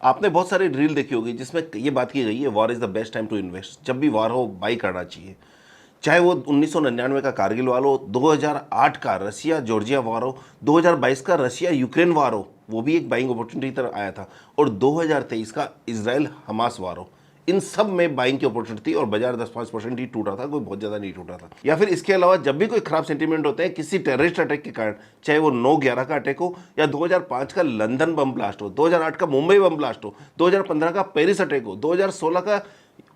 आपने बहुत सारी रील देखी होगी जिसमें ये बात की गई है war is the best time to invest. जब भी वॉर हो बाई करना चाहिए, चाहे वो 1999 का कारगिल वार हो, 2008 का रसिया जॉर्जिया वार हो, 2022 का रसिया यूक्रेन वार हो, वो भी एक बाइंग अपॉर्चुनिटी तरह आया था, और 2023 का इसराइल हमास वार हो, इन सब में बाइंग की अपॉर्चुनिटी थी और बाजार 10-5% ही टूटा था, कोई बहुत ज़्यादा नहीं टूटा था। या फिर इसके अलावा जब भी कोई खराब सेंटीमेंट होते हैं किसी टेररिस्ट अटैक के कारण, चाहे वो 9/11 का अटैक हो या 2005 का लंदन बम ब्लास्ट हो, 2008 का मुंबई बम ब्लास्ट हो, 2015 का पेरिस अटैक हो, 2016 का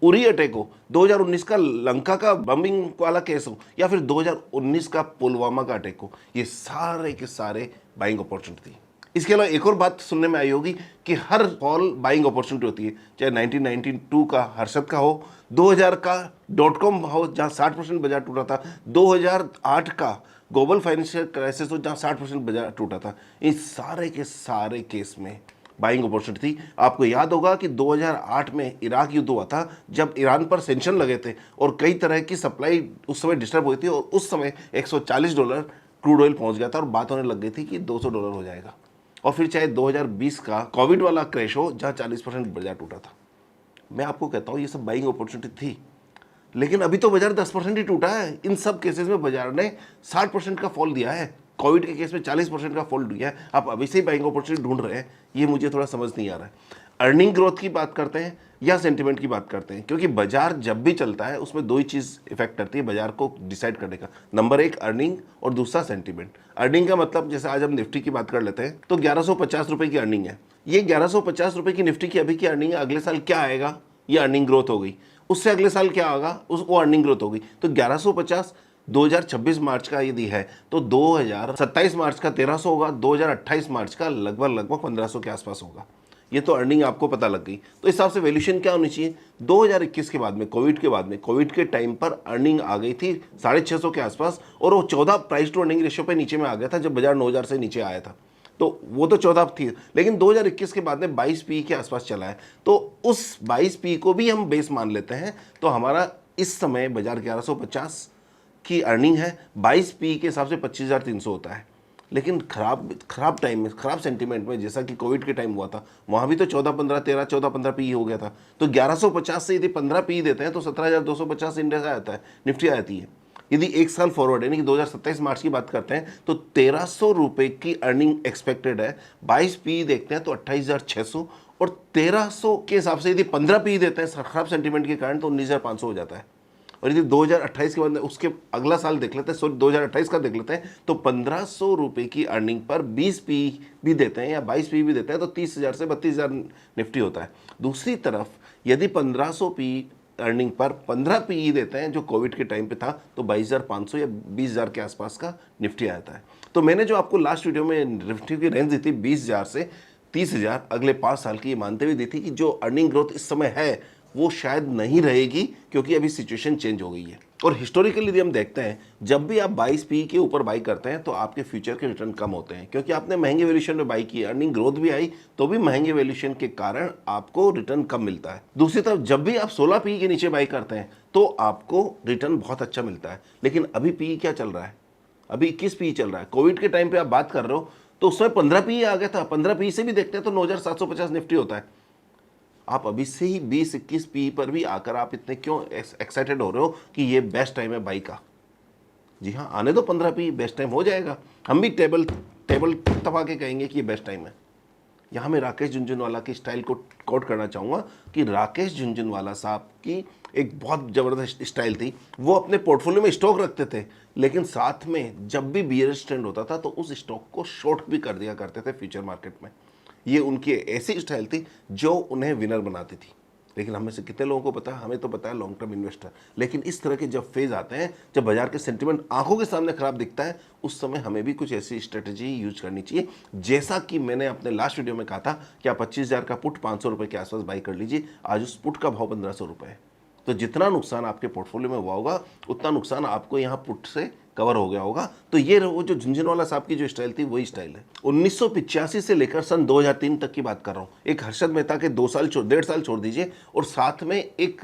उरी अटैक हो, 2019 का लंका का बम्बिंग वाला केस हो, या फिर 2019 का पुलवामा का अटैक हो, ये सारे के सारे बाइंग अपॉर्चुनिटी थी। इसके अलावा एक और बात सुनने में आई होगी कि हर फॉल बाइंग अपॉर्चुनिटी होती है, चाहे 1992 का हर्षद का हो, 2000 का .com हो जहां 60% बाजार टूटा था, 2008 का ग्लोबल फाइनेंशियल क्राइसिस हो जहां 60% बाजार टूटा था। इन सारे के सारे केस में बाइंग अपॉर्चुनिटी थी। आपको याद होगा कि 2008 में इराक युद्ध हुआ था, जब ईरान पर सेंक्शन लगे थे और कई तरह की सप्लाई उस समय डिस्टर्ब हुई थी, और उस समय $140 क्रूड ऑयल पहुंच गया था और बात होने लग गई थी कि $200 हो जाएगा। और फिर चाहे 2020 का कोविड वाला क्रैश हो जहां 40% बाजार टूटा था। मैं आपको कहता हूं ये सब बाइंग अपॉर्चुनिटी थी, लेकिन अभी तो बाजार 10% ही टूटा है। इन सब केसेस में बाजार ने 60% का फॉल दिया है, कोविड के केस में 40% का फॉल दिया है। आप अभी से ही बाइंग अपॉर्चुनिटी ढूंढ रहे हैं, ये मुझे थोड़ा समझ नहीं आ रहा है। अर्निंग ग्रोथ की बात करते हैं या सेंटिमेंट की बात करते हैं, क्योंकि बाजार जब भी चलता है उसमें दो ही चीज़ इफेक्ट करती है बाजार को डिसाइड करने का। नंबर एक अर्निंग और दूसरा सेंटिमेंट। अर्निंग का मतलब जैसे आज हम निफ्टी की बात कर लेते हैं तो 1150 रुपए की अर्निंग है। ये 1150 रुपए की निफ्टी की अभी की अर्निंग है, अगले साल क्या आएगा, ये अर्निंग ग्रोथ हो गई। उससे अगले साल क्या होगा, वो अर्निंग ग्रोथ होगी। तो 1150 2026 मार्च का यदि है तो 2027 मार्च का 1300 होगा, 2028 मार्च का लगभग 1500 के आसपास होगा। ये तो अर्निंग आपको पता लग गई। तो इस हिसाब से वैल्यूएशन क्या होनी चाहिए, 2021 के बाद में, कोविड के बाद में, कोविड के टाइम पर अर्निंग आ गई थी 650 के आसपास, और वो 14 प्राइस टू अर्निंग रेशियो पे नीचे में आ गया था जब बाजार 9000 से नीचे आया था। तो वो तो 14 थी, लेकिन 2021 के बाद में 22 पी के आसपास चला है। तो उस 22 पी को भी हम बेस मान लेते हैं, तो हमारा इस समय बाजार 1150 की अर्निंग है, 22 पी के हिसाब से 25,300 होता है। लेकिन खराब टाइम में, खराब सेंटीमेंट में, जैसा कि कोविड के टाइम हुआ था, वहाँ भी तो 14-15 पी हो गया था। तो 1150 से यदि 15 पी देते हैं तो 17,250 इंडेक्स आ जाता है, निफ्टी आ जाती है। यदि एक साल फॉरवर्ड यानी कि 2027 मार्च की बात करते हैं तो 1300 रुपए की अर्निंग एक्सपेक्टेड है। 22 पी देखते हैं तो 28,600, और 1300 के हिसाब से यदि 15 पी देते हैं खराब सेंटीमेंट के कारण तो 19,500 हो जाता है। और यदि 2028 के बाद उसके अगला साल देख लेते हैं, सॉरी 2028 का देख लेते हैं, तो 1500 रुपए की अर्निंग पर 20 पी भी देते हैं या 22 पी भी देते हैं तो 30,000 से 32,000 निफ्टी होता है। दूसरी तरफ यदि 1500 पी अर्निंग पर 15 पी देते हैं जो कोविड के टाइम पे था तो 22,500 या 20,000 के आसपास का निफ्टी आता है। तो मैंने जो आपको लास्ट वीडियो में निफ्टी की रेंज दी थी 20,000 से 30,000 अगले 5 साल की, ये मानते हुए दी थी कि जो अर्निंग ग्रोथ इस समय है वो शायद नहीं रहेगी, क्योंकि अभी सिचुएशन चेंज हो गई है। और हिस्टोरिकली यदि हम देखते हैं, जब भी आप 22 पी के ऊपर बाई करते हैं तो आपके फ्यूचर के रिटर्न कम होते हैं, क्योंकि आपने महंगे वैल्यूएशन में बाई की, अर्निंग ग्रोथ भी आई तो भी महंगे वैल्यूएशन के कारण आपको रिटर्न कम मिलता है। दूसरी तरफ जब भी आप 16 पी के नीचे बाई करते हैं तो आपको रिटर्न बहुत अच्छा मिलता है। लेकिन अभी पी क्या चल रहा है, अभी 21 पी चल रहा है। कोविड के टाइम पे आप बात कर रहे हो तो उसमें 15 पी आ गया था, 15 पी से भी देखते हैं तो 9,750 निफ्टी होता है। आप अभी से ही 20-21 पी पर भी आकर आप इतने क्यों एक्साइटेड हो रहे हो कि ये बेस्ट टाइम है बाई का। जी हाँ, आने दो 15 पी, बेस्ट टाइम हो जाएगा। हम भी टेबल तपा के कहेंगे कि ये बेस्ट टाइम है। यहाँ मैं राकेश झुनझुनवाला की स्टाइल को कोट करना चाहूँगा कि राकेश झुनझुनवाला साहब की एक बहुत ज़बरदस्त स्टाइल थी। वो अपने पोर्टफोलियो में स्टॉक रखते थे, लेकिन साथ में जब भी बियरिश ट्रेंड होता था तो उस स्टॉक को शॉर्ट भी कर दिया करते थे फ्यूचर मार्केट में। ये उनकी ऐसी स्टाइल थी जो उन्हें विनर बनाती थी। लेकिन हमें से कितने लोगों को पता है, हमें तो पता है लॉन्ग टर्म इन्वेस्टर। लेकिन इस तरह के जब फेज आते हैं, जब बाजार के सेंटिमेंट आंखों के सामने खराब दिखता है, उस समय हमें भी कुछ ऐसी स्ट्रेटेजी यूज करनी चाहिए। जैसा कि मैंने अपने लास्ट वीडियो में कहा था कि आप 25,000 का पुट 500 रुपये के आसपास बाई कर लीजिए। आज उस पुट का भाव 1,500 रुपये है। तो जितना नुकसान आपके पोर्टफोलियो में हुआ होगा उतना नुकसान आपको यहाँ पुट से कवर हो गया होगा। तो ये वो जो झुनझुनवाला साहब की जो स्टाइल थी वही स्टाइल है। 1985 से लेकर सन 2003 तक की बात कर रहा हूँ। एक हर्षद मेहता के 1.5 साल छोड़ दीजिए, और साथ में एक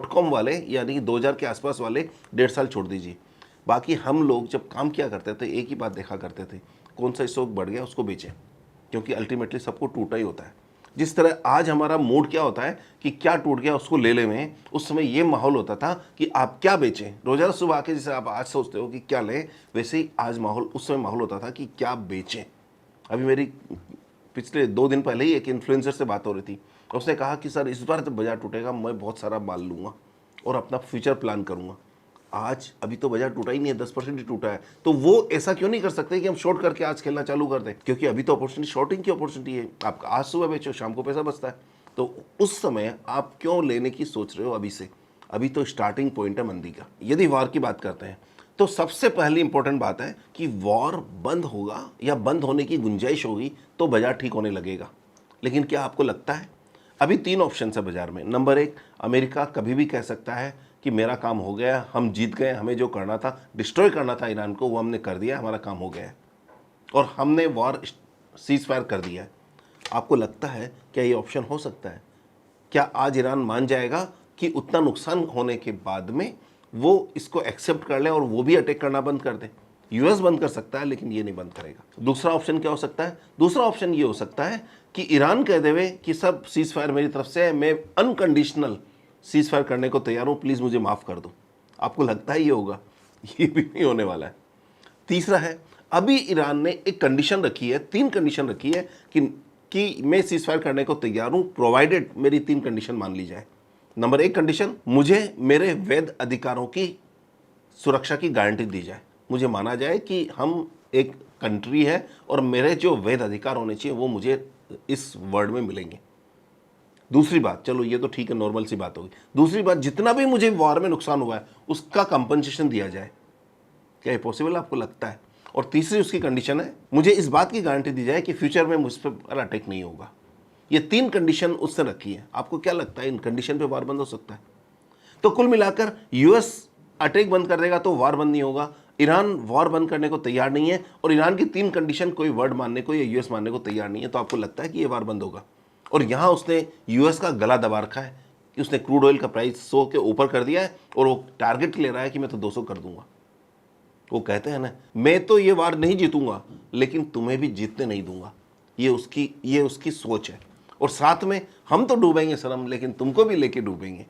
.com वाले यानी कि 2000 के आसपास वाले 1.5 साल छोड़ दीजिए। बाकी हम लोग जब काम किया करते थे एक ही बात देखा करते थे, कौन सा स्टॉक बढ़ गया उसको बेचें, क्योंकि अल्टीमेटली सबको टूटा ही होता है। जिस तरह आज हमारा मूड क्या होता है कि क्या टूट गया उसको ले लें, उस समय ये माहौल होता था कि आप क्या बेचें। रोजाना सुबह आके जैसे आप आज सोचते हो कि क्या लें, वैसे ही आज माहौल, उस समय माहौल होता था कि क्या बेचें। अभी मेरी पिछले 2 दिन पहले ही एक इन्फ्लुएंसर से बात हो रही थी, उसने कहा कि सर इस बार जब बाजार टूटेगा मैं बहुत सारा माल लूँगा और अपना फ्यूचर प्लान करूँगा। आज अभी तो बाजार टूटा ही नहीं है, 10% ही टूटा है, तो वो ऐसा क्यों नहीं कर सकते कि हम शॉर्ट करके आज खेलना चालू कर दें, क्योंकि अभी तो अपॉर्चुनिटी, शॉर्टिंग की अपॉर्चुनिटी है। आप आज सुबह बेचो, शाम को पैसा बचता है, तो उस समय आप क्यों लेने की सोच रहे हो अभी से? अभी तो स्टार्टिंग पॉइंट है मंदी का। यदि वॉर की बात करते हैं तो सबसे पहली इंपॉर्टेंट बात है कि वॉर बंद होगा या बंद होने की गुंजाइश होगी तो बाजार ठीक होने लगेगा। लेकिन क्या आपको लगता है? अभी 3 ऑप्शन है बाजार में। नंबर 1, अमेरिका कभी भी कह सकता है कि मेरा काम हो गया, हम जीत गए, हमें जो करना था, डिस्ट्रॉय करना था ईरान को, वो हमने कर दिया, हमारा काम हो गया है और हमने वॉर सीज फायर कर दिया है। आपको लगता है क्या ये ऑप्शन हो सकता है? क्या आज ईरान मान जाएगा कि उतना नुकसान होने के बाद में वो इसको एक्सेप्ट कर ले और वो भी अटैक करना बंद कर दे? यूएस बंद कर सकता है लेकिन ये नहीं बंद करेगा। दूसरा ऑप्शन क्या हो सकता है? दूसरा ऑप्शन ये हो सकता है कि ईरान कह देवे कि सब सीज फायर मेरी तरफ से है, मैं अनकंडीशनल सीज फायर करने को तैयार हूं, प्लीज मुझे माफ कर दो। आपको लगता है ये होगा? ये भी नहीं होने वाला है। तीसरा है, अभी ईरान ने एक कंडीशन रखी है, 3 कंडीशन रखी है कि मैं सीज फायर करने को तैयार हूं, प्रोवाइडेड मेरी 3 कंडीशन मान ली जाए। नंबर 1 कंडीशन, मुझे मेरे वैध अधिकारों की सुरक्षा की गारंटी दी जाए, मुझे माना जाए कि हम एक कंट्री है और मेरे जो वैध अधिकार होने चाहिए वो मुझे इस वर्ल्ड में मिलेंगे। दूसरी बात, चलो ये तो ठीक है, नॉर्मल सी बात होगी। दूसरी बात, जितना भी मुझे वॉर में नुकसान हुआ है उसका कंपनसेशन दिया जाए। क्या ये पॉसिबल आपको लगता है? और तीसरी उसकी कंडीशन है, मुझे इस बात की गारंटी दी जाए कि फ्यूचर में मुझ पर अटैक नहीं होगा। ये 3 कंडीशन उसने रखी है। आपको क्या लगता है इन कंडीशन पे वार बंद हो सकता है? तो कुल मिलाकर यूएस अटैक बंद कर देगा तो वार बंद नहीं होगा, ईरान वार बंद करने को तैयार नहीं है और ईरान की 3 कंडीशन कोई वर्ड मानने को या यूएस मानने को तैयार नहीं है, तो आपको लगता है कि ये वार बंद होगा? और यहां उसने यूएस का गला दबा रखा है कि उसने क्रूड ऑयल का प्राइस 100 के ऊपर कर दिया है और वो टारगेट ले रहा है कि मैं तो 200 कर दूंगा। वो कहते हैं ना, मैं तो ये वार नहीं जीतूंगा लेकिन तुम्हें भी जीतने नहीं दूंगा। ये उसकी सोच है। और साथ में हम तो डूबेंगे सनम लेकिन तुमको भी लेके डूबेंगे।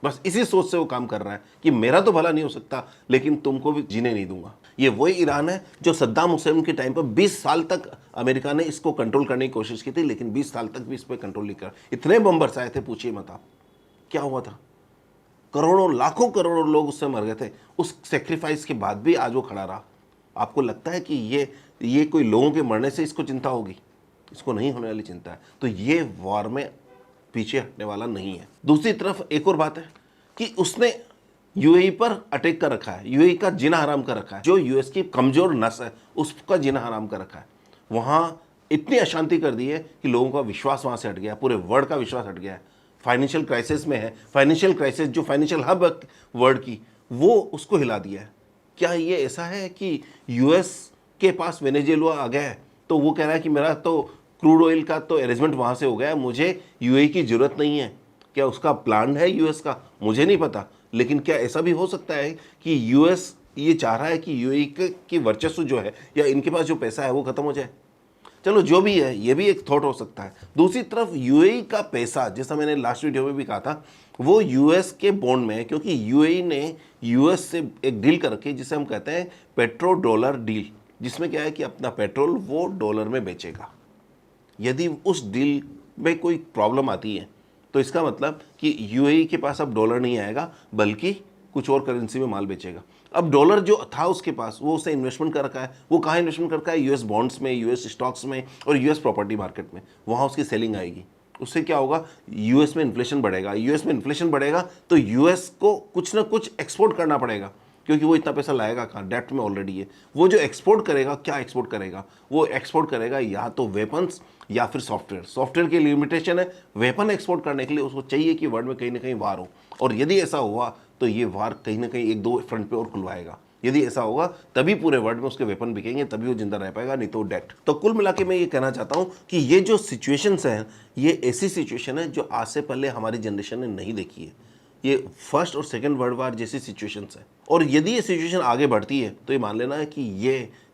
बस इसी सोच से वो काम कर रहा है कि मेरा तो भला नहीं हो सकता लेकिन तुमको भी जीने नहीं दूंगा। ये वही ईरान है जो सद्दाम हुसैन के टाइम पर 20 साल तक अमेरिका ने इसको कंट्रोल करने की कोशिश की थी, लेकिन 20 साल तक भी इस पर कंट्रोल नहीं कर। इतने बम बरसाए थे, पूछिए मत आप क्या हुआ था। करोड़ों, लाखों करोड़ों लोग उससे मर गए थे। उस सेक्रीफाइस के बाद भी आज वो खड़ा रहा। आपको लगता है कि ये कोई लोगों के मरने से इसको चिंता होगी? इसको नहीं होने वाली चिंता है। तो ये वॉर में पीछे हटने वाला नहीं है। दूसरी तरफ एक और बात है कि उसने यूएई पर अटैक कर रखा है, यूएई का जीना हराम कर रखा है। जो यूएस की कमजोर नस है उसका जीना हराम कर रखा है। वहां इतनी अशांति कर दी है कि लोगों का विश्वास वहां से हट गया, पूरे वर्ल्ड का विश्वास हट गया है। फाइनेंशियल क्राइसिस में है, फाइनेंशियल क्राइसिस जो फाइनेंशियल हब वर्ल्ड की, वो उसको हिला दिया है। क्या ये ऐसा है कि यूएस के पास वेनेजुएला आ गया है तो वो कह रहा है कि मेरा तो क्रूड ऑयल का तो अरेंजमेंट वहां से हो गया है, मुझे यूएई की जरूरत नहीं है? क्या उसका प्लान है यूएस का? मुझे नहीं पता, लेकिन क्या ऐसा भी हो सकता है कि यूएस ये चाह रहा है कि यूएई की वर्चस्व जो है या इनके पास जो पैसा है वो खत्म हो जाए? चलो जो भी है, ये भी एक थॉट हो सकता है। दूसरी तरफ यूएई का पैसा, जैसा मैंने लास्ट वीडियो में भी कहा था, वो यूएस के बॉन्ड में है, क्योंकि यूएई ने यूएस से एक डील कर रखी है जिसे हम कहते हैं पेट्रो डॉलर डील, जिसमें क्या है कि अपना पेट्रोल वो डॉलर में बेचेगा। यदि उस डील में कोई प्रॉब्लम आती है तो इसका मतलब कि यूएई के पास अब डॉलर नहीं आएगा बल्कि कुछ और करेंसी में माल बेचेगा। अब डॉलर जो था उसके पास, वो उसने इन्वेस्टमेंट कर रखा है। वो कहाँ इन्वेस्टमेंट कर रखा है? यूएस बॉन्ड्स में, यूएस स्टॉक्स में और यूएस प्रॉपर्टी मार्केट में। वहाँ उसकी सेलिंग आएगी। उससे क्या होगा? यूएस में इन्फ्लेशन बढ़ेगा। यूएस में इन्फ्लेशन बढ़ेगा तो यूएस को कुछ ना कुछ एक्सपोर्ट करना पड़ेगा, क्योंकि वो इतना पैसा लाएगा कहाँ? डेट में ऑलरेडी है। वो जो एक्सपोर्ट करेगा, क्या एक्सपोर्ट करेगा? वो एक्सपोर्ट करेगा या तो वेपन्स या फिर सॉफ्टवेयर। सॉफ्टवेयर की लिमिटेशन है, वेपन एक्सपोर्ट करने के लिए उसको चाहिए कि वर्ल्ड में कहीं ना कहीं वार हो। और यदि ऐसा हुआ तो ये वार कहीं ना कहीं 1-2 फ्रंट पे और खुलवाएगा। यदि ऐसा होगा तभी पूरे वर्ल्ड में उसके वेपन बिकेंगे, तभी वो जिंदा रह पाएगा, नहीं तो डेट। तो कुल मिला के मैं ये कहना चाहता हूँ कि ये जो सिचुएशंस हैं, ये ऐसी सिचुएशन है जो आज से पहले हमारी जनरेशन ने नहीं देखी है। ये फर्स्ट और सेकंड वर्ल्ड वार जैसी सिचुएशंस है। और यदि ये सिचुएशन आगे बढ़ती है तो ये मान लेना है कि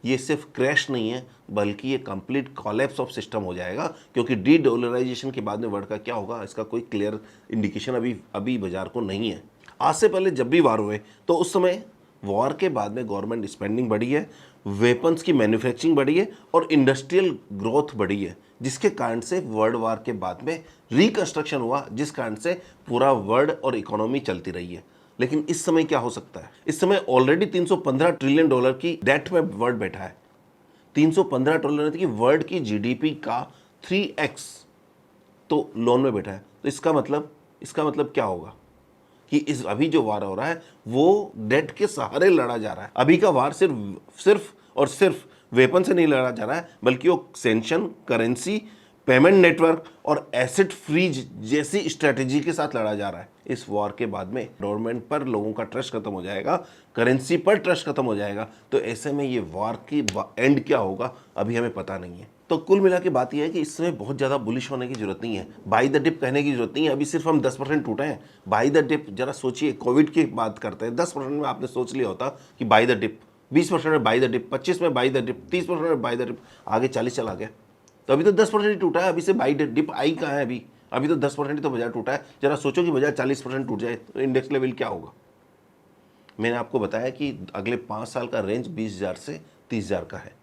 ये सिर्फ क्रैश नहीं है, बल्कि ये कंप्लीट कोलैप्स ऑफ सिस्टम हो जाएगा, क्योंकि डी डॉलराइजेशन के बाद में वर्ल्ड का क्या होगा इसका कोई क्लियर इंडिकेशन अभी बाजार को नहीं है। आज से पहले जब भी वार हुए तो उस समय वॉर के बाद में गवर्नमेंट स्पेंडिंग बढ़ी है, वेपन्स की मैन्युफैक्चरिंग बढ़ी है और इंडस्ट्रियल ग्रोथ बढ़ी है, जिसके कारण से वर्ल्ड वार के बाद में रिकंस्ट्रक्शन हुआ, जिस कारण से पूरा वर्ल्ड और इकोनॉमी चलती रही है। लेकिन इस समय क्या हो सकता है? इस समय ऑलरेडी 315 ट्रिलियन डॉलर की डेट में वर्ल्ड बैठा है। 315 ट्रिलियन की वर्ल्ड की जीडीपी का 3x तो लोन में बैठा है। तो इसका मतलब क्या होगा कि इस अभी जो वार हो रहा है वो डेट के सहारे लड़ा जा रहा है। अभी का वार सिर्फ वेपन से नहीं लड़ा जा रहा है, बल्कि वो सैंक्शन, करेंसी, पेमेंट नेटवर्क और एसेट फ्रीज जैसी स्ट्रेटेजी के साथ लड़ा जा रहा है। इस वॉर के बाद में गवर्नमेंट पर लोगों का ट्रस्ट खत्म हो जाएगा, करेंसी पर ट्रस्ट खत्म हो जाएगा। तो ऐसे में ये वॉर की एंड क्या होगा अभी हमें पता नहीं है। तो कुल मिला के बात यह है कि इस समय बहुत ज़्यादा बुलिश होने की जरूरत नहीं है, बाई द डिप कहने की जरूरत नहीं है। अभी सिर्फ हम 10% टूटे हैं। बाई द डिप जरा सोचिए, कोविड की बात करते हैं, 10% में आपने सोच लिया होता कि बाई द डिप, 20% में बाई द डिप, 25 में बाई द डिप, 30% में बाई द डिप, आगे 40 चला गया। तो अभी तो 10% ही टूटा है। अभी से बाई डिप आई कहाँ है? अभी तो 10% ही तो बाजार टूटा है। जरा सोचो कि बाजार 40% टूट जाए तो इंडेक्स लेवल क्या होगा। मैंने आपको बताया कि अगले 5 साल का रेंज 20,000 से 30,000 का है।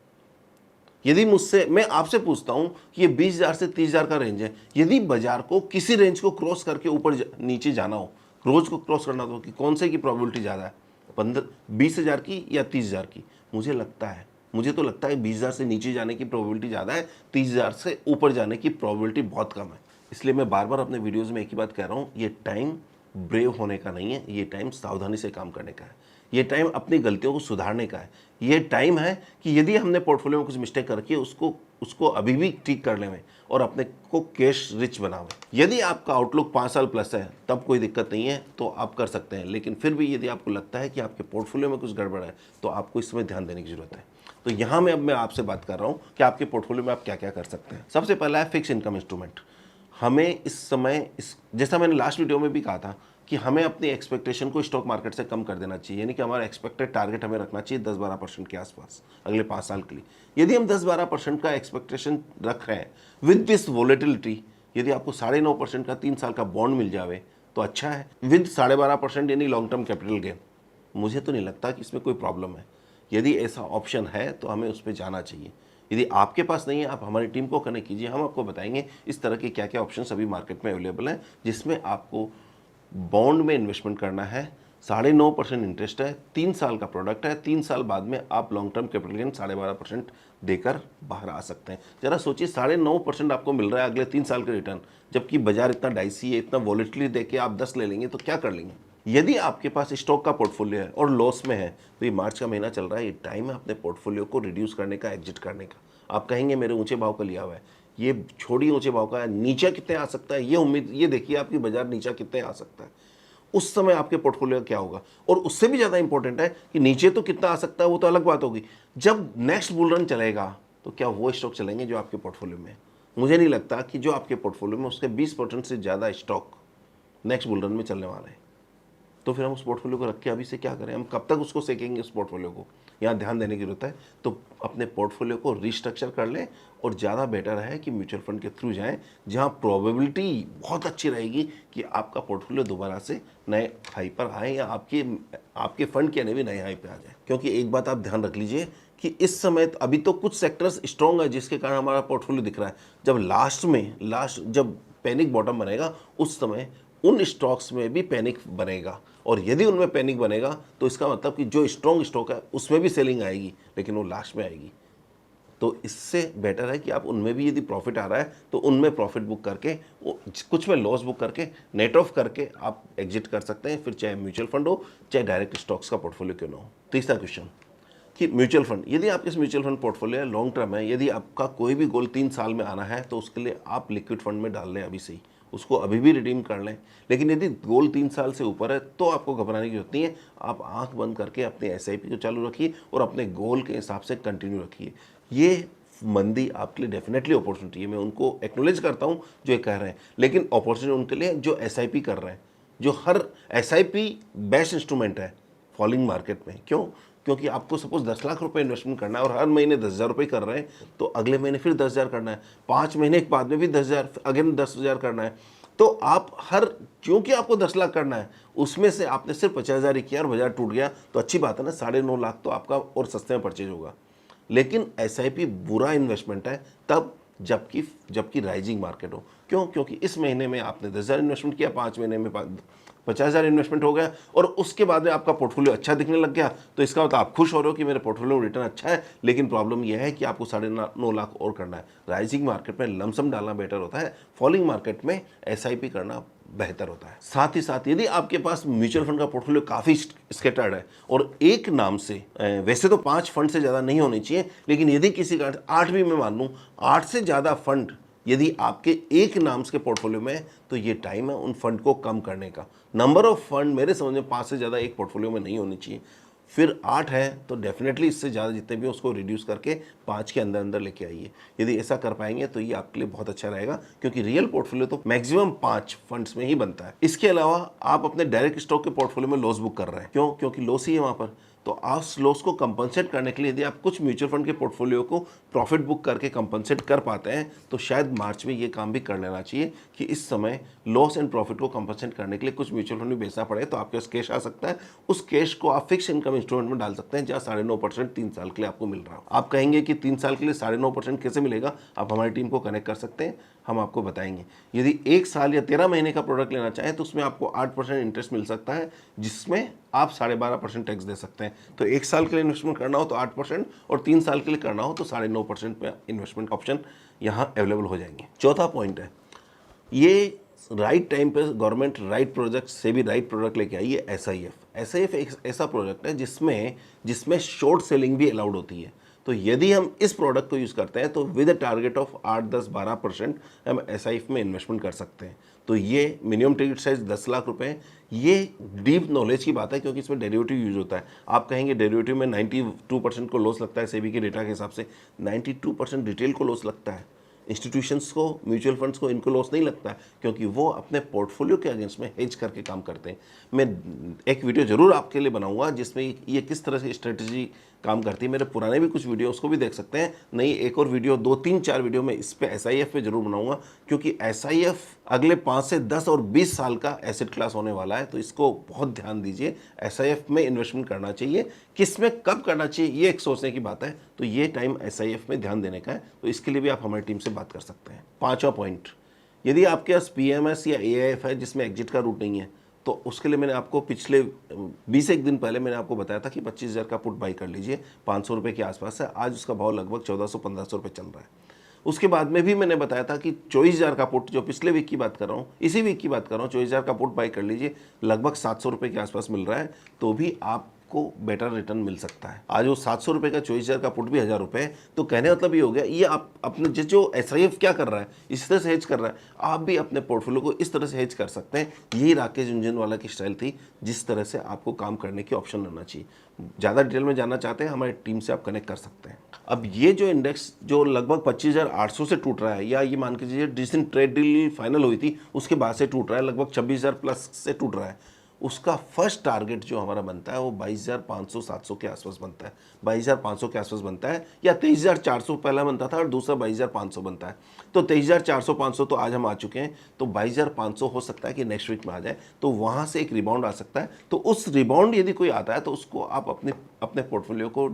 यदि मैं आपसे पूछता हूं कि ये 20,000 से 30,000 का रेंज है, यदि बाजार को किसी रेंज को क्रॉस करके ऊपर नीचे जाना हो, रोज को क्रॉस करना हो, कि कौन से की प्रोबेबिलिटी ज़्यादा है, 20,000 की या 30,000 की? मुझे तो लगता है 20,000 से नीचे जाने की प्रोबेबिलिटी ज़्यादा है, 30,000 से ऊपर जाने की प्रोबेबिलिटी बहुत कम है। इसलिए मैं बार बार अपने वीडियोज़ में एक ही बात कह रहा हूँ, ये टाइम ब्रेव होने का नहीं है, ये टाइम सावधानी से काम करने का है, ये टाइम अपनी गलतियों को सुधारने का है। ये टाइम है कि यदि हमने पोर्टफोलियो में कुछ मिस्टेक करके उसको अभी भी ठीक कर लें और अपने को कैश रिच बनावें। यदि आपका आउटलुक 5 साल प्लस है तब कोई दिक्कत नहीं है, तो आप कर सकते हैं। लेकिन फिर भी यदि आपको लगता है कि आपके पोर्टफोलियो में कुछ गड़बड़ है तो आपको इस समय ध्यान देने की जरूरत है। तो यहाँ मैं आपसे बात कर रहा हूँ कि आपके पोर्टफोलियो में आप क्या क्या कर सकते हैं। सबसे पहला है फिक्स इनकम इंस्ट्रूमेंट। हमें इस समय जैसा मैंने लास्ट वीडियो में भी कहा था कि हमें अपनी एक्सपेक्टेशन को स्टॉक मार्केट से कम कर देना चाहिए, यानी कि हमारा एक्सपेक्टेड टारगेट हमें रखना चाहिए 10-12% के आसपास अगले 5 साल के लिए। यदि हम 10-12% का एक्सपेक्टेशन रख रहे हैं विद दिस वोलेटिलिटी, यदि आपको 9.5% का 3 साल का बॉन्ड मिल जावे तो अच्छा है, विद 12.5% यानी लॉन्ग टर्म कैपिटल गेन, मुझे तो नहीं लगता कि इसमें कोई प्रॉब्लम है। यदि ऐसा ऑप्शन है तो हमें उस पर जाना चाहिए। यदि आपके पास नहीं है, आप हमारी टीम को कनेक्ट कीजिए, हम आपको बताएंगे इस तरह के क्या क्या ऑप्शंस अभी मार्केट में अवेलेबल हैं, जिसमें आपको बॉन्ड में इन्वेस्टमेंट करना है, 9.5% इंटरेस्ट है, 3 साल का प्रोडक्ट है, 3 साल बाद में आप लॉन्ग टर्म कैपिटल गेन 12.5% देकर बाहर आ सकते हैं। जरा सोचिए, 9.5% आपको मिल रहा है अगले 3 साल के रिटर्न, जबकि बाजार इतना डाइसी है, इतना वॉलेटिलिटी देके आप 10 ले लेंगे तो क्या कर लेंगे। यदि आपके पास स्टॉक का पोर्टफोलियो है और लॉस में है तो ये मार्च का महीना चल रहा है, ये टाइम है अपने पोर्टफोलियो को रिड्यूस करने का, एग्जिट करने का। आप कहेंगे मेरे ऊंचे भाव का लिया हुआ है, ये छोड़ी ऊंचे भाव का है, नीचे कितने आ सकता है ये देखिए आपकी बाजार नीचे कितने आ सकता है, उस समय आपके पोर्टफोलियो क्या होगा। और उससे भी ज़्यादा इंपॉर्टेंट है कि नीचे तो कितना आ सकता है, वो तो अलग बात होगी, जब नेक्स्ट बुल रन चलेगा तो क्या वो स्टॉक चलेंगे जो आपके पोर्टफोलियो में है। मुझे नहीं लगता कि जो आपके पोर्टफोलियो में उसके 20% से ज़्यादा स्टॉक नेक्स्ट बुल रन में चलने वाले हैं। तो फिर हम उस पोर्टफोलियो को रख के अभी से क्या करें, हम कब तक उसको सेकेंगे उस पोर्टफोलियो को। यहाँ ध्यान देने की जरूरत है। तो अपने पोर्टफोलियो को रिस्ट्रक्चर कर लें और ज़्यादा बेटर है कि म्यूचुअल फंड के थ्रू जाएं, जहाँ प्रोबेबिलिटी बहुत अच्छी रहेगी कि आपका पोर्टफोलियो दोबारा से नए हाई पर आए या आपके फंड के भी नए हाई पे आ जाए। क्योंकि एक बात आप ध्यान रख लीजिए कि इस समय अभी तो कुछ सेक्टर्स स्ट्रॉन्ग है जिसके कारण हमारा पोर्टफोलियो दिख रहा है, जब जब पैनिक बॉटम बनेगा उस समय उन स्टॉक्स में भी पैनिक बनेगा, और यदि उनमें पैनिक बनेगा तो इसका मतलब कि जो स्ट्रॉन्ग स्टॉक है उसमें भी सेलिंग आएगी, लेकिन वो लास्ट में आएगी। तो इससे बेटर है कि आप उनमें भी यदि प्रॉफिट आ रहा है तो उनमें प्रॉफिट बुक करके, कुछ में लॉस बुक करके, नेट ऑफ करके आप एग्जिट कर सकते हैं, फिर चाहे म्यूचुअल फंड हो चाहे डायरेक्ट स्टॉक्स का पोर्टफोलियो क्यों ना हो। तीसरा क्वेश्चन कि म्यूचुअल फंड, यदि आपके इस म्यूचुअल फंड पोर्टफोलियो है, लॉन्ग टर्म है, यदि आपका कोई भी गोल 3 साल में आना है तो उसके लिए आप लिक्विड फंड में डाल लें अभी से ही, उसको अभी भी रिडीम कर लें। लेकिन यदि गोल 3 साल से ऊपर है तो आपको घबराने की जरूरत नहीं है, आप आंख बंद करके अपने SIP को चालू रखिए और अपने गोल के हिसाब से कंटिन्यू रखिए। ये मंदी आपके लिए डेफिनेटली अपॉर्चुनिटी है, मैं उनको एक्नॉलेज करता हूँ जो ये कह रहे हैं, लेकिन अपॉर्चुनिटी उनके लिए जो SIP कर रहे हैं, जो हर एसआईपी बेस्ट इंस्ट्रूमेंट है फॉलिंग मार्केट में। क्यों? क्योंकि आपको सपोज 10 लाख रुपए इन्वेस्टमेंट करना है और हर महीने 10,000 रुपये कर रहे हैं, तो अगले महीने फिर 10,000 करना है, 5 महीने के बाद में भी 10,000, अगेन 10,000 करना है। तो आप हर, क्योंकि आपको 10 लाख करना है, उसमें से आपने सिर्फ 50,000 ही किया और बाजार टूट गया, तो अच्छी बात है ना, 9.5 लाख तो आपका और सस्ते में परचेज होगा। लेकिन एसआईपी बुरा इन्वेस्टमेंट है तब जबकि राइजिंग मार्केट हो। क्यों? क्योंकि इस महीने में आपने 10,000 इन्वेस्टमेंट किया, 5 महीने में 50,000 इन्वेस्टमेंट हो गया और उसके बाद में आपका पोर्टफोलियो अच्छा दिखने लग गया, तो इसका मतलब आप खुश हो रहे हो कि मेरे पोर्टफोलियो में रिटर्न अच्छा है। लेकिन प्रॉब्लम यह है कि आपको 9.5 लाख और करना है। राइजिंग मार्केट में लमसम डालना बेटर होता है, फॉलिंग मार्केट में एसआईपी करना बेहतर होता है। साथ ही साथ यदि आपके पास म्यूचुअल फंड का पोर्टफोलियो काफ़ी स्कैटर्ड है और एक नाम से, वैसे तो 5 फंड से ज़्यादा नहीं होनी चाहिए, लेकिन यदि किसी का 8 भी मैं मान लूँ, 8 से ज़्यादा फंड यदि आपके एक नाम के पोर्टफोलियो में है, तो ये टाइम है उन फंड को कम करने का। नंबर ऑफ फंड मेरे समझ में 5 से ज़्यादा एक पोर्टफोलियो में नहीं होनी चाहिए। फिर 8 है तो डेफिनेटली इससे ज़्यादा जितने भी उसको रिड्यूस करके 5 के अंदर अंदर लेके आइए। यदि ऐसा कर पाएंगे तो ये आपके लिए बहुत अच्छा रहेगा, क्योंकि रियल पोर्टफोलियो तो मैक्सिमम 5 फंड्स में ही बनता है। इसके अलावा आप अपने डायरेक्ट स्टॉक के पोर्टफोलियो में लॉस बुक कर रहे हैं। क्यों? क्योंकि लॉस ही है वहाँ पर। तो आप लॉस को कंपनसेट करने के लिए यदि आप कुछ म्यूचुअल फंड के पोर्टफोलियो को प्रॉफिट बुक करके कंपनसेट कर पाते हैं, तो शायद मार्च में ये काम भी कर लेना चाहिए कि इस समय लॉस एंड प्रॉफिट को कंपनसेट करने के लिए कुछ म्यूचुअल फंड भी बेचना पड़े, तो आपके पास कैश आ सकता है। उस कैश को आप फिक्स इनकम इंस्ट्रूमेंट में डाल सकते हैं, जहाँ 9.5% 3 साल के लिए आपको मिल रहा हो। आप कहेंगे कि 3 साल के लिए 9.5% कैसे मिलेगा? आप हमारी टीम को कनेक्ट कर सकते हैं, हम आपको बताएंगे। यदि 1 साल या 13 महीने का प्रोडक्ट लेना चाहें तो उसमें आपको 8% इंटरेस्ट मिल सकता है, जिसमें आप 12.5% टैक्स दे सकते हैं। तो 1 साल के लिए इन्वेस्टमेंट करना हो तो 8% और 3 साल के लिए करना हो तो 9.5% पे इन्वेस्टमेंट ऑप्शन यहाँ अवेलेबल हो जाएंगे। चौथा पॉइंट है, ये राइट टाइम पे गवर्नमेंट राइट प्रोजेक्ट से भी राइट प्रोडक्ट लेके आई है। एसआईएफ एक ऐसा प्रोडक्ट है जिसमें शॉर्ट सेलिंग भी अलाउड होती है। तो यदि हम इस प्रोडक्ट को यूज़ करते हैं तो विद अ टारगेट ऑफ 8, 10, 12% हम एसआईएफ में इन्वेस्टमेंट कर सकते हैं। तो ये मिनिमम टिकट साइज 10 लाख रुपए है। ये डीप नॉलेज की बात है, क्योंकि इसमें डेरिवेटिव यूज होता है। आप कहेंगे डेरिवेटिव में 92% को लॉस लगता है, सेबी के डेटा के हिसाब से 92% रिटेल को लॉस लगता है। इंस्टीट्यूशंस को, म्यूचुअल फंड्स को इनको लॉस नहीं लगता है, क्योंकि वो अपने पोर्टफोलियो के अगेंस्ट में हेज करके काम करते हैं। मैं एक वीडियो जरूर आपके लिए बनाऊंगा जिसमें ये किस तरह से स्ट्रेटजी काम करती है। मेरे पुराने भी कुछ वीडियो उसको भी देख सकते हैं। नई एक और वीडियो, 2, 3, 4 वीडियो में इस पे एसआईएफ पे जरूर बनाऊंगा, क्योंकि एसआईएफ अगले 5 से 10 और 20 साल का एसेट क्लास होने वाला है। तो इसको बहुत ध्यान दीजिए। एसआईएफ में इन्वेस्टमेंट करना चाहिए, किस में कब करना चाहिए ये एक सोचने की बात है। तो ये टाइम एसआईएफ में ध्यान देने का है, तो इसके लिए भी आप हमारी टीम से बात कर सकते हैं। 5वां पॉइंट, यदि आपके पास पीएमएस या एआईएफ है जिसमें एग्जिट का रूट नहीं है, तो उसके लिए मैंने आपको पिछले 20 दिन पहले मैंने आपको बताया था कि 25,000 का पुट बाई कर लीजिए, 500 रुपये के आसपास है। आज उसका भाव लगभग 1400-1500 रुपये चल रहा है। उसके बाद में भी मैंने बताया था कि 24,000 का पुट, जो पिछले वीक की बात कर रहा हूँ, इसी वीक की बात कर रहा हूँ, 24,000 का पुट बाई कर लीजिए, लगभग 700 रुपये के आसपास मिल रहा है, तो भी आपको बेटर रिटर्न मिल सकता है। आज वो 700 रुपये का 24,000 का पुट भी 1,000 रुपये है। तो कहने मतलब ये हो गया, ये आप अपने जो एसआईएफ क्या कर रहा है इस तरह से हेज कर रहा है, आप भी अपने पोर्टफोलियो को इस तरह से हेज कर सकते हैं। यही राकेश झुनझुनवाला की स्टाइल थी, जिस तरह से आपको काम करने की ऑप्शन रहना चाहिए। ज़्यादा डिटेल में जानना चाहते हैं, हमारी टीम से आप कनेक्ट कर सकते हैं। अब ये जो इंडेक्स जो लगभग 25,800 से टूट रहा है, या ये मान के चलिए जिस दिन ट्रेड डील फाइनल हुई थी उसके बाद से टूट रहा है, लगभग 26,000 प्लस से टूट रहा है, उसका फर्स्ट टारगेट जो हमारा बनता है वो 22,500-700 के आसपास बनता है। 22,500 के आसपास बनता है, या 23,400 पहला बनता था और दूसरा 22,500 बनता है। तो 23,400-500 तो आज हम आ चुके हैं, तो 22,500 हो सकता है कि नेक्स्ट वीक में आ जाए, तो वहाँ से एक रिबाउंड आ सकता है। तो उस रिबाउंड यदि कोई आता है तो उसको आप अपने पोर्टफोलियो को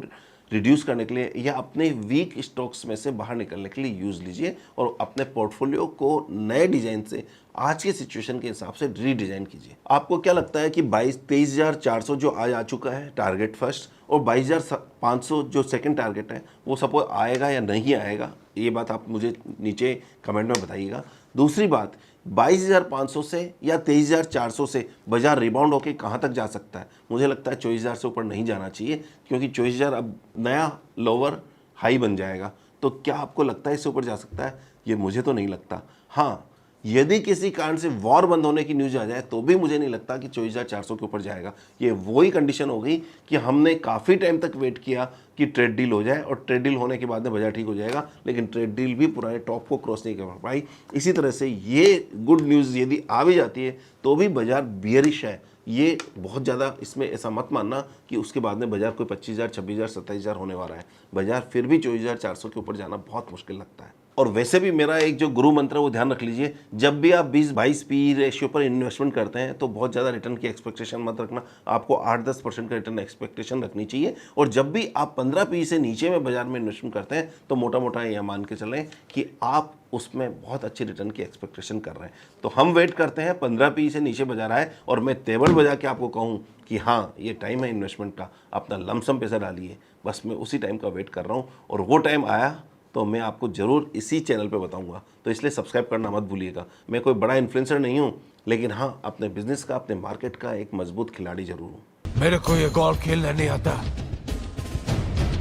रिड्यूस करने के लिए या अपने वीक स्टॉक्स में से बाहर निकलने के लिए यूज़ लीजिए, और अपने पोर्टफोलियो को नए डिज़ाइन से आज के सिचुएशन के हिसाब से रीडिज़ाइन कीजिए। आपको क्या लगता है कि 23,400 जो आज आ चुका है टारगेट फर्स्ट, और 22,500 जो सेकंड टारगेट है, वो सपोज आएगा या नहीं आएगा? ये बात आप मुझे नीचे कमेंट में बताइएगा। दूसरी बात, 22,500 से या 23,400 से बाजार रिबाउंड होकर कहाँ तक जा सकता है? मुझे लगता है 24,000 से ऊपर नहीं जाना चाहिए, क्योंकि 24,000 अब नया लोअर हाई बन जाएगा। तो क्या आपको लगता है इससे ऊपर जा सकता है? ये मुझे तो नहीं लगता। हाँ, यदि किसी कारण से वॉर बंद होने की न्यूज़ आ जाए तो भी मुझे नहीं लगता कि 24,400 के ऊपर जाएगा। ये वही कंडीशन हो गई कि हमने काफ़ी टाइम तक वेट किया कि ट्रेड डील हो जाए और ट्रेड डील होने के बाद में बाजार ठीक हो जाएगा, लेकिन ट्रेड डील भी पुराने टॉप को क्रॉस नहीं कर पाई। इसी तरह से ये गुड न्यूज़ यदि आ भी जाती है तो भी बाजार बियरिश है। ये बहुत ज़्यादा इसमें ऐसा मत मानना कि उसके बाद में बाजार कोई 25,000, 26,000, 27,000 होने वाला है। बाजार फिर भी 24,400 के ऊपर जाना बहुत मुश्किल लगता है। और वैसे भी मेरा एक जो गुरु मंत्र है वो ध्यान रख लीजिए, जब भी आप 20-22 पी रेशियो पर इन्वेस्टमेंट करते हैं तो बहुत ज़्यादा रिटर्न की एक्सपेक्टेशन मत रखना। आपको 8-10% का रिटर्न एक्सपेक्टेशन रखनी चाहिए। और जब भी आप 15 पी से नीचे में बाजार में इन्वेस्टमेंट करते हैं तो मोटा मोटा यह मान के चलें कि आप उसमें बहुत अच्छी रिटर्न की एक्सपेक्टेशन कर रहे हैं। तो हम वेट करते हैं 15 पी से नीचे बाजार आए और मैं तेवड़ बजा के आपको कहूँ कि हाँ ये टाइम है इन्वेस्टमेंट का, अपना लमसम पैसा डालिए। बस मैं उसी टाइम का वेट कर रहा हूँ और वो टाइम आया तो मैं आपको ज़रूर इसी चैनल पे बताऊंगा। तो इसलिए सब्सक्राइब करना मत भूलिएगा। मैं कोई बड़ा इन्फ्लुएंसर नहीं हूँ, लेकिन हाँ अपने बिजनेस का, अपने मार्केट का एक मजबूत खिलाड़ी जरूर हूँ। मेरे को ये गोल्फ खेलना नहीं आता,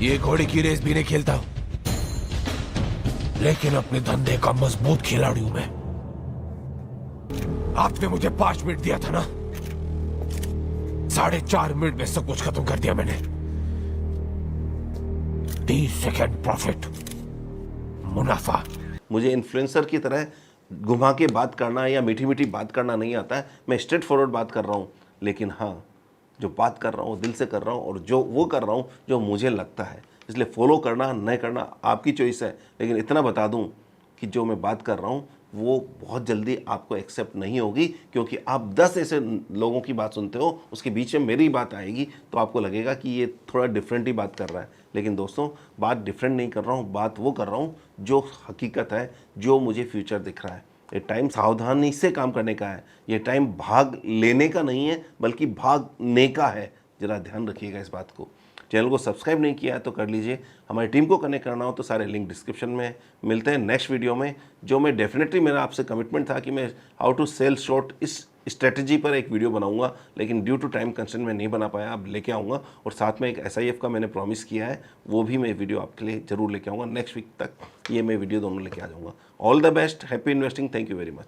ये घोड़े की रेस भी नहीं खेलता, लेकिन अपने धंधे का मजबूत खिलाड़ी हूं मैं। आपने मुझे 5 मिनट दिया था ना, 4.5 मिनट में सब कुछ खत्म कर दिया मैंने। 30 सेकेंड प्रॉफिट, मुनाफा। मुझे इन्फ्लुएंसर की तरह घुमा के बात करना या मीठी मीठी बात करना नहीं आता है। मैं स्ट्रेट फॉरवर्ड बात कर रहा हूँ, लेकिन हाँ जो बात कर रहा हूँ दिल से कर रहा हूँ और जो वो कर रहा हूँ जो मुझे लगता है। इसलिए फॉलो करना नहीं करना आपकी चॉइस है, लेकिन इतना बता दूँ कि जो मैं बात कर रहा हूँ वो बहुत जल्दी आपको एक्सेप्ट नहीं होगी, क्योंकि आप 10 ऐसे लोगों की बात सुनते हो, उसके बीच में मेरी बात आएगी तो आपको लगेगा कि ये थोड़ा डिफरेंट ही बात कर रहा है। लेकिन दोस्तों बात डिफरेंट नहीं कर रहा हूँ, बात वो कर रहा हूँ जो हकीकत है, जो मुझे फ्यूचर दिख रहा है। ये टाइम सावधानी से काम करने का है, ये टाइम भाग लेने का नहीं है बल्कि भागने का है। ज़रा ध्यान रखिएगा इस बात को। चैनल को सब्सक्राइब नहीं किया है तो कर लीजिए। हमारी टीम को कनेक्ट करना हो तो सारे लिंक डिस्क्रिप्शन में है। मिलते हैं नेक्स्ट वीडियो में, जो मैं डेफिनेटली मेरा आपसे कमिटमेंट था कि मैं हाउ टू सेल शॉर्ट इस स्ट्रेटजी पर एक वीडियो बनाऊंगा, लेकिन ड्यू टू टाइम कंस्ट्रेंट मैं नहीं बना पाया। अब लेके आऊँगा और साथ में एक SIF का मैंने प्रॉमिस किया है, वो भी मैं वीडियो आपके लिए ज़रूर लेके आऊँगा। नेक्स्ट वीक तक ये मैं वीडियो दोनों लेके आ जाऊँगा। All the best, happy investing, thank you very much.